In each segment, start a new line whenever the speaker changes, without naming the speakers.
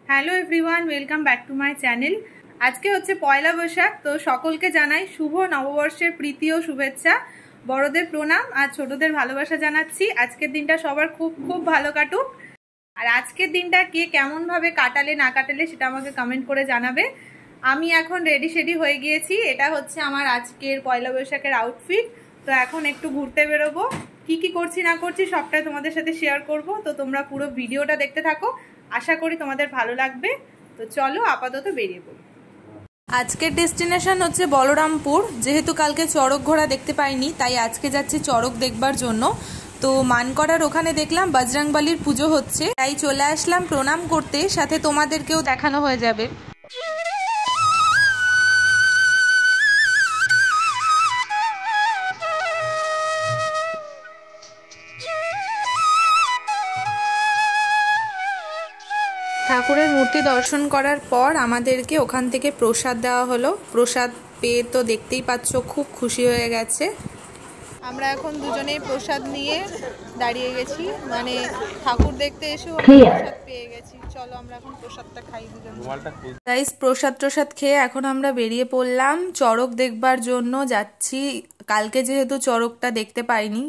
Hello everyone, welcome back to my channel. আজকে হচ্ছে পয়লা বৈশাখ, তো সকলকে জানাই শুভ নববর্ষের প্রীতি ও শুভেচ্ছা। বড়দের প্রণাম আর ছোটদের ভালোবাসা জানাচ্ছি। আজকের দিনটা সবার খুব খুব ভালো কাটুক। আর আজকের দিনটা কে কেমন ভাবে কাটালে না কাটালে সেটা আমাকে কমেন্ট করে জানাবে। আমি এখন রেডি হয়ে গিয়েছি। এটা হচ্ছে আমার আজকের পয়লা বৈশাখের আউটফিট। তো এখন একটু ঘুরতে বেরোবো, কি কি করছি না করছি সবটাই তোমাদের সাথে শেয়ার করব। তো তোমরা পুরো ভিডিওটা দেখতে থাকো, আশা করি তোমাদের ভালো লাগবে। তো চলো আপাতত বেরিয়ে পড়ি। আজকের ডেস্টিনেশন হচ্ছে বলরামপুর। যেহেতু কালকে চড়ক ঘোড়া দেখতে পাইনি, তাই আজকে যাচ্ছি চড়ক দেখবার জন্য। তো মানকড়ার ওখানে দেখলাম বজরংবলীর পুজো হচ্ছে, তাই চলে আসলাম প্রণাম করতে, সাথে তোমাদেরকেও দেখানো হয়ে যাবে। ঠাকুরের মূর্তি দর্শন করার পর আমাদেরকে ওখান থেকে প্রসাদ দেওয়া হলো। প্রসাদ পেয়ে তো দেখতেই পাচ্ছ খুব খুশি হয়ে গেছে। আমরা এখন দুজনেই প্রসাদ নিয়ে দাঁড়িয়ে গেছি, মানে ঠাকুর দেখতে এসেও প্রসাদ পেয়ে গেছি। চলো আমরা এখন প্রসাদটা খাই দুজন। গাইস, প্রসাদ খেয়ে এখন আমরা বেরিয়ে পড়লাম চড়ক দেখবার জন্য যাচ্ছি। কালকে যেহেতু চড়কটা দেখতে পাইনি,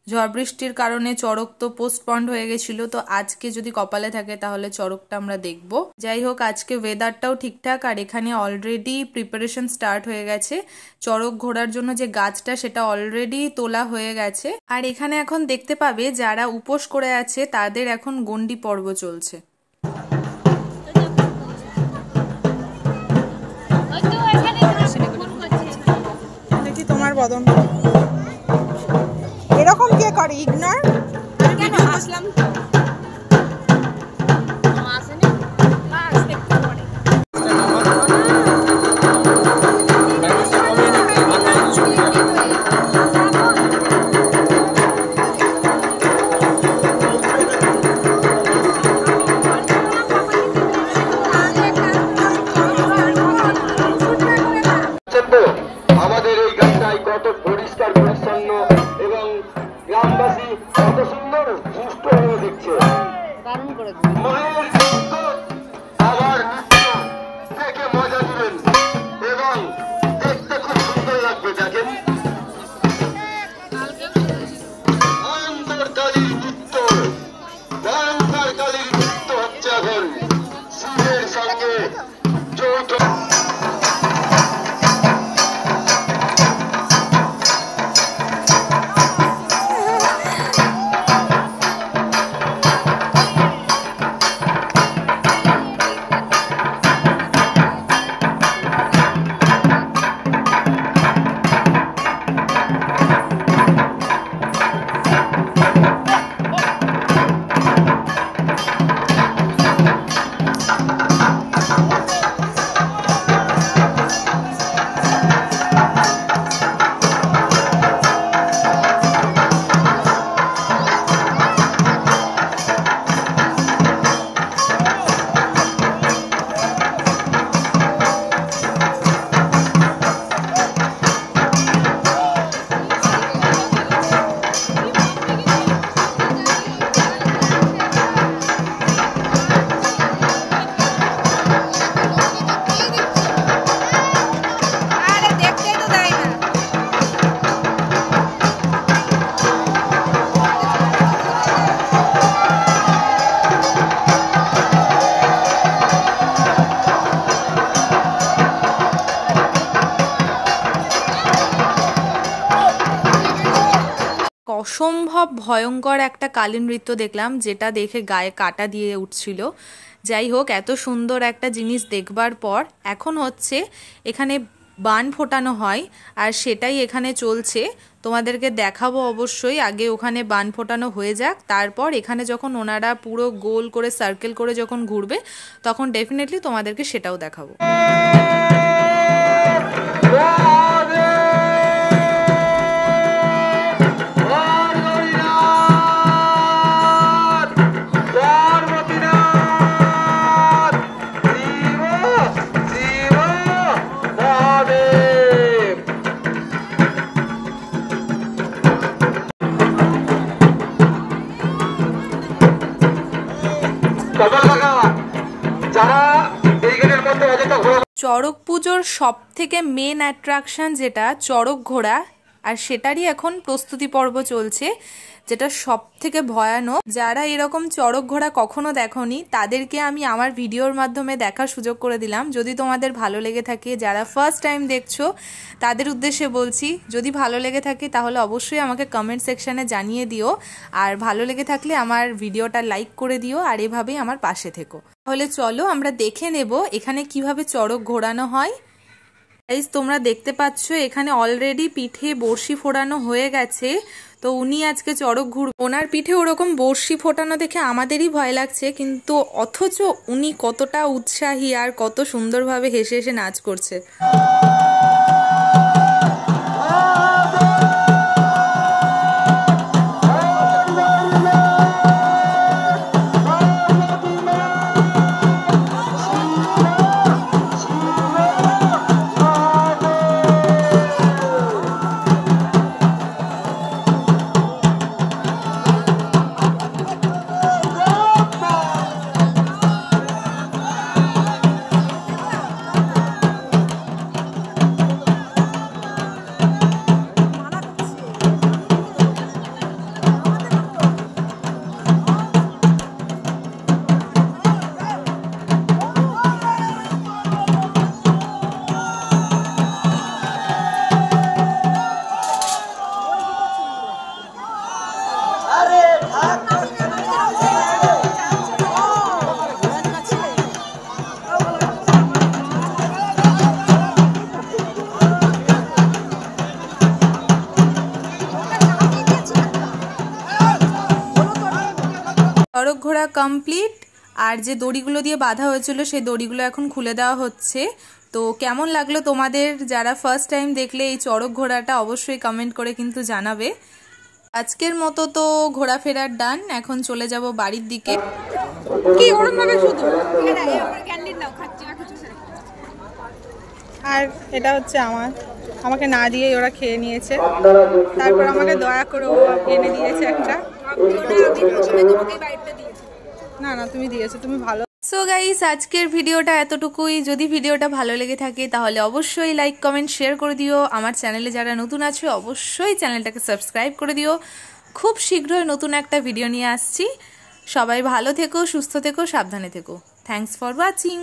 ঝড় বৃষ্টির কারণে চড়ক তো পোস্টপন্ড হয়ে গেছিল, তো আজকে যদি কপালে থাকে তাহলে চড়কটা আমরা দেখব। যাই হোক, আজকে ওয়েদারটাও ঠিকঠাক আর এখানে অলরেডি প্রিপারেশন স্টার্ট হয়ে গেছে। চড়ক ঘোরার জন্য যে গাছটা সেটা অলরেডি তোলা হয়ে গেছে। আর এখানে এখন দেখতে পাবে যারা উপোস করে আছে তাদের এখন গন্ডি পর্ব চলছে। দেখি তোমার বদন এরকম কে করে ইগনোর? কেন আসলাম?
আমাদের এই গ্রামটাই কত পরিষ্কার পরিচ্ছন্ন এবং গ্রামবাসী কত সুন্দর সুস্থ হয়ে দেখছে। আবার থেকে মজা দিবেন এবং দেখতে খুব সুন্দর লাগবে। দেখেন কালীর নৃত্য, ভয়ঙ্কর কালীর নৃত্য হচ্ছে এখন শিবের সঙ্গে যৌথ।
অসম্ভব ভয়ঙ্কর একটা কালী নৃত্য দেখলাম, যেটা দেখে গায়ে কাটা দিয়ে উঠছিল। যাই হোক, এত সুন্দর একটা জিনিস দেখবার পর এখন হচ্ছে এখানে বান ফোটানো হয়, আর সেটাই এখানে চলছে। তোমাদেরকে দেখাবো অবশ্যই। আগে ওখানে বান ফোটানো হয়ে যাক, তারপর এখানে যখন ওনারা পুরো গোল করে সার্কেল করে যখন ঘুরবে তখন ডেফিনেটলি তোমাদেরকে সেটাও দেখাবো। চড়ক পুজোর সব থেকে মেন অ্যাট্রাকশন যেটা চড়ক ঘোড়া, আর সেটারই এখন প্রস্তুতি পর্ব চলছে, যেটা সব থেকে ভয়ানক। যারা এরকম চড়ক ঘোড়া কখনো দেখোনি তাদেরকে আমি আমার ভিডিওর মাধ্যমে দেখার সুযোগ করে দিলাম। যদি তোমাদের ভালো লেগে থাকে, যারা ফার্স্ট টাইম দেখছো তাদের উদ্দেশ্যে বলছি, যদি ভালো লেগে থাকে তাহলে অবশ্যই আমাকে কমেন্ট সেকশানে জানিয়ে দিও, আর ভালো লেগে থাকলে আমার ভিডিওটা লাইক করে দিও, আর এভাবেই আমার পাশে থেকো। তাহলে চলো আমরা দেখে নেব এখানে কিভাবে চড়ক ঘোরানো হয়। গাইস, তোমরা দেখতে পাচ্ছ এখানে অলরেডি পিঠে বড়শি ফোড়ানো হয়ে গেছে। তো উনি আজকে চড়ক ঘুর, ওনার পিঠে ওরকম বড়শি ফোটানো দেখে আমাদেরই ভয় লাগছে, কিন্তু অথচ উনি কতটা উৎসাহী আর কত সুন্দরভাবে হেসে হেসে নাচ করছে। চড়ক ঘোড়া কমপ্লিট, আর যে দড়িগুলো দিয়ে বাঁধা হয়েছিল সেই দড়িগুলো এখন খুলে দেওয়া হচ্ছে। তো কেমন লাগলো তোমাদের, যারা ফার্স্ট টাইম দেখলে এই চড়ক ঘোড়াটা, অবশ্যই কমেন্ট করে কিন্তু জানাবে। আজকের মতো তো ঘোরাফেরার ডান, এখন চলে যাব বাড়ির দিকে। কি ওরম ভাবে শুধু আর এটা হচ্ছে আমাকে না দিয়ে ওরা খেয়ে নিয়েছে, তারপর আমাকে দয়া করে ও এনে দিয়েছে একটা। না না, তুমি দিয়েছো, তুমি ভালো। সো গাইস, আজকের ভিডিওটা এতটুকুই। যদি ভিডিওটা ভালো লেগে থাকে তাহলে অবশ্যই লাইক কমেন্ট শেয়ার করে দিও। আমার চ্যানেলে যারা নতুন আছে অবশ্যই চ্যানেলটাকে সাবস্ক্রাইব করে দিও। খুব শীঘ্রই নতুন একটা ভিডিও নিয়ে আসছি। সবাই ভালো থেকো, সুস্থ থেকো, সাবধানে থেকো। Thanks for watching.